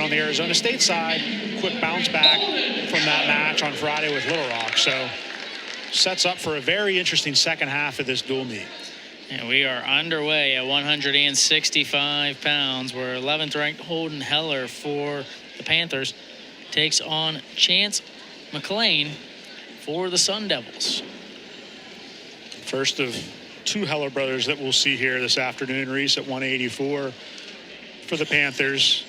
on the Arizona State side, quick bounce back from that match on Friday with Little Rock. So sets up for a very interesting second half of this dual meet. And we are underway at 165 pounds, where 11th ranked Holden Heller for the Panthers takes on Chance McLane for the Sun Devils. First of two Heller brothers that we'll see here this afternoon. Reese at 184 for the Panthers.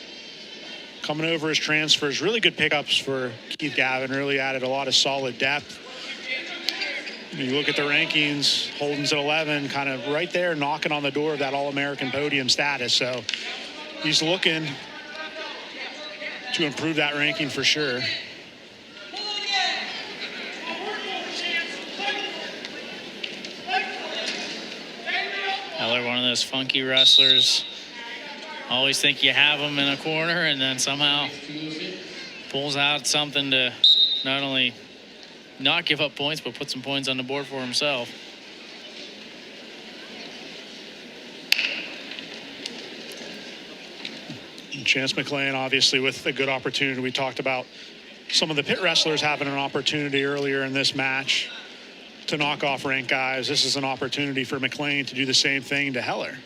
Coming over as transfers, really good pickups for Keith Gavin, really added a lot of solid depth. You look at the rankings, Holden's at 11, kind of right there knocking on the door of that All-American podium status. So he's looking to improve that ranking for sure. Heller, one of those funky wrestlers. Always think you have him in a corner, and then somehow pulls out something to not only not give up points, but put some points on the board for himself. Chance McLane, obviously, with a good opportunity. We talked about some of the Pitt wrestlers having an opportunity earlier in this match to knock off ranked guys. This is an opportunity for McLane to do the same thing to Heller.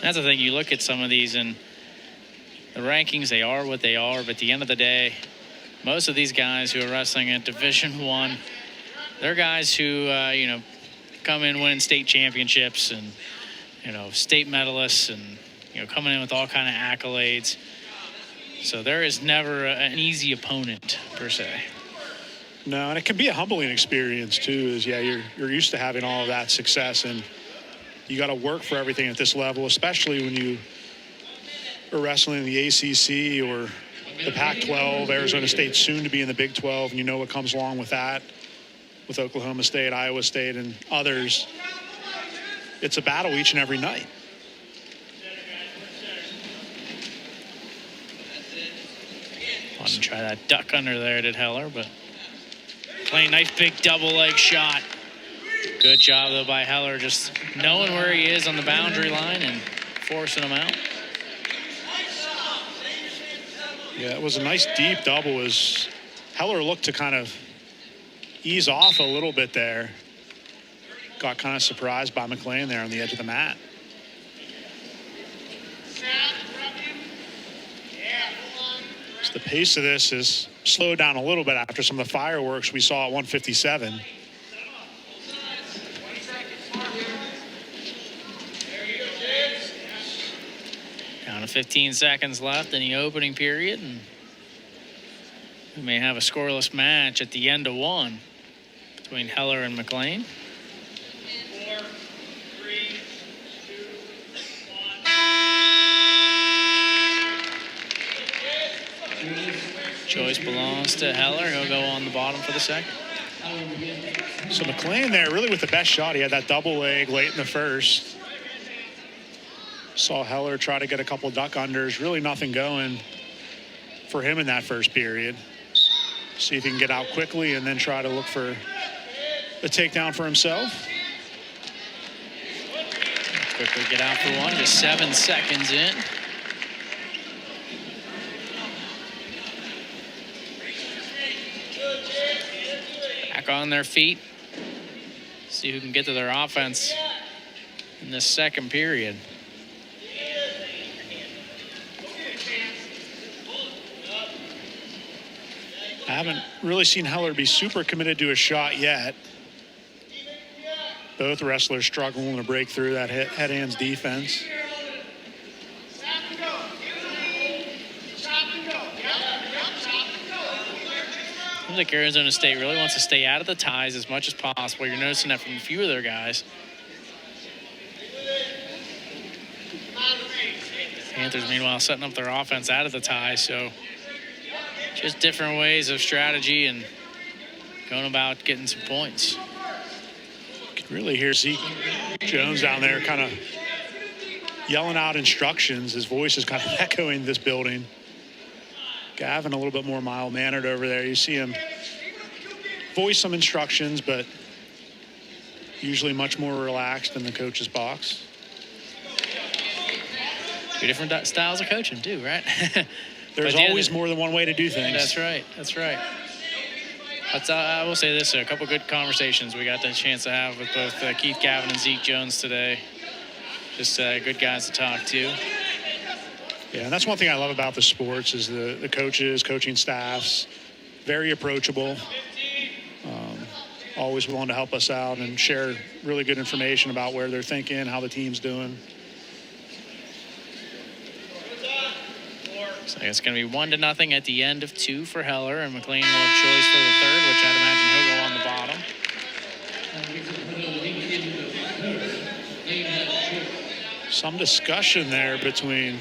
That's the thing. You look at some of these, and the rankings, they are what they are. But at the end of the day, most of these guys who are wrestling at Division I, they're guys who, come in winning state championships and, state medalists and, coming in with all kind of accolades. So there is never an easy opponent, per se. No, and it can be a humbling experience, too, you're used to having all of that success, and you got to work for everything at this level, especially when you are wrestling in the ACC or the Pac-12. Arizona State soon to be in the Big 12, and you know what comes along with that, with Oklahoma State, Iowa State, and others. It's a battle each and every night. Wanted to try that duck under there, did Heller, but playing nice big double leg shot. Good job, though, by Heller, just knowing where he is on the boundary line and forcing him out. Yeah, it was a nice deep double as Heller looked to kind of ease off a little bit there. Got kind of surprised by McLane there on the edge of the mat. So the pace of this is slowed down a little bit after some of the fireworks we saw at 157. Down to 15 seconds left in the opening period, and we may have a scoreless match at the end of one between Heller and McLane. 4, 3, 2, 1. Choice belongs to Heller. He'll go on the bottom for the second. So McLane there really with the best shot. He had that double leg late in the first. Saw Heller try to get a couple duck unders. Really nothing going for him in that first period. See if he can get out quickly and then try to look for a takedown for himself. Quickly get out for one, just 7 seconds in. Back on their feet. See who can get to their offense in this second period. I haven't really seen Heller be super committed to a shot yet. Both wrestlers struggling to break through that head-hands defense. Seems like Arizona State really wants to stay out of the ties as much as possible. You're noticing that from a few of their guys. Panthers, meanwhile, setting up their offense out of the ties, so just different ways of strategy and going about getting some points. You can really hear Zeke Jones down there kind of yelling out instructions. His voice is kind of echoing this building. Gavin a little bit more mild-mannered over there. You see him voice some instructions, but usually much more relaxed in the coach's box. Two different styles of coaching too, right? There's always more than one way to do things. That's right. That's right. But I will say this, a couple good conversations we got the chance to have with both Keith Gavin and Zeke Jones today. Just good guys to talk to. Yeah, and that's one thing I love about the sports is the coaches, coaching staffs, very approachable, always willing to help us out and share really good information about where they're thinking, how the team's doing. So it's going to be 1-0 at the end of 2 for Heller, and McLane will have choice for the third, which I'd imagine he'll go on the bottom. Some discussion there between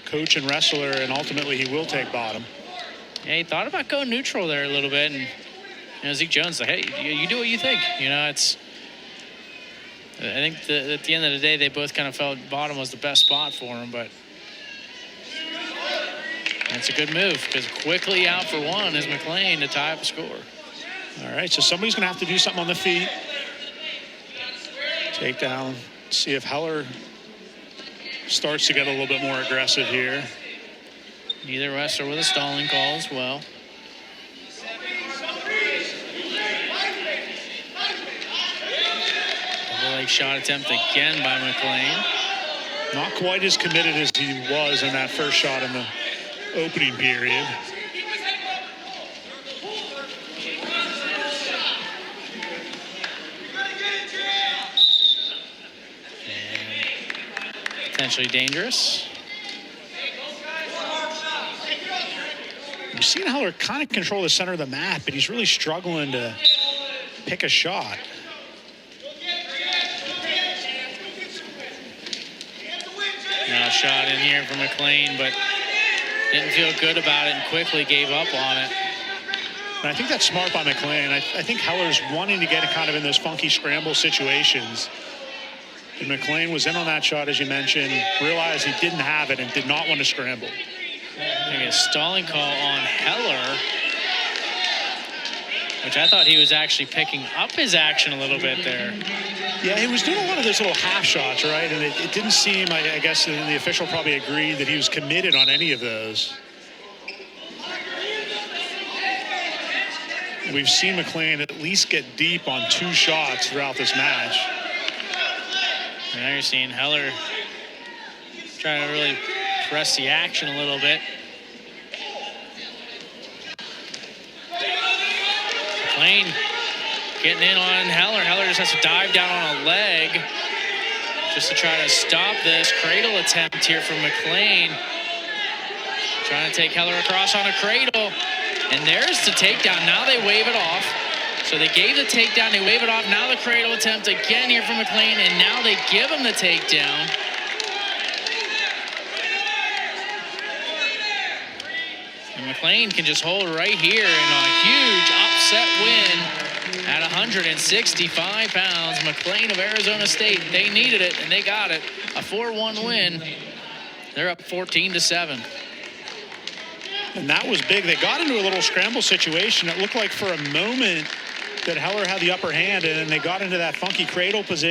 coach and wrestler, and ultimately he will take bottom. Yeah, he thought about going neutral there a little bit, and Zeke Jones like, hey, you do what you think. I think at the end of the day, they both kind of felt bottom was the best spot for him, but it's a good move because quickly out for one is McLane to tie up a score. All right, so somebody's going to have to do something on the feet. Take down, see if Heller starts to get a little bit more aggressive here. Neither wrestler with a stalling call as well. Double leg shot attempt again by McLane. Not quite as committed as he was in that first shot in the opening period. And potentially dangerous. We've seen Heller kind of control the center of the mat, but he's really struggling to pick a shot. Now a shot in here from McLane, but didn't feel good about it and quickly gave up on it. And I think that's smart by McLane. I think Heller's wanting to get kind of in those funky scramble situations. And McLane was in on that shot, as you mentioned, realized he didn't have it and did not want to scramble. A stalling call on Heller, which I thought he was actually picking up his action a little bit there. Yeah, he was doing a lot of those little half shots, right? And it didn't seem, I guess the official probably agreed that he was committed on any of those. We've seen McLane at least get deep on 2 shots throughout this match. And now you're seeing Heller trying to really press the action a little bit. McLane getting in on Heller. Heller just has to dive down on a leg just to try to stop this cradle attempt here from McLane. Trying to take Heller across on a cradle. And there's the takedown. Now they wave it off. So they gave the takedown, they wave it off. Now the cradle attempt again here from McLane, and now they give him the takedown. And McLane can just hold right here in a huge upset win at 165 pounds. McLane of Arizona State, they needed it, and they got it. A 4-1 win. They're up 14-7. And that was big. They got into a little scramble situation. It looked like for a moment that Heller had the upper hand, and then they got into that funky cradle position.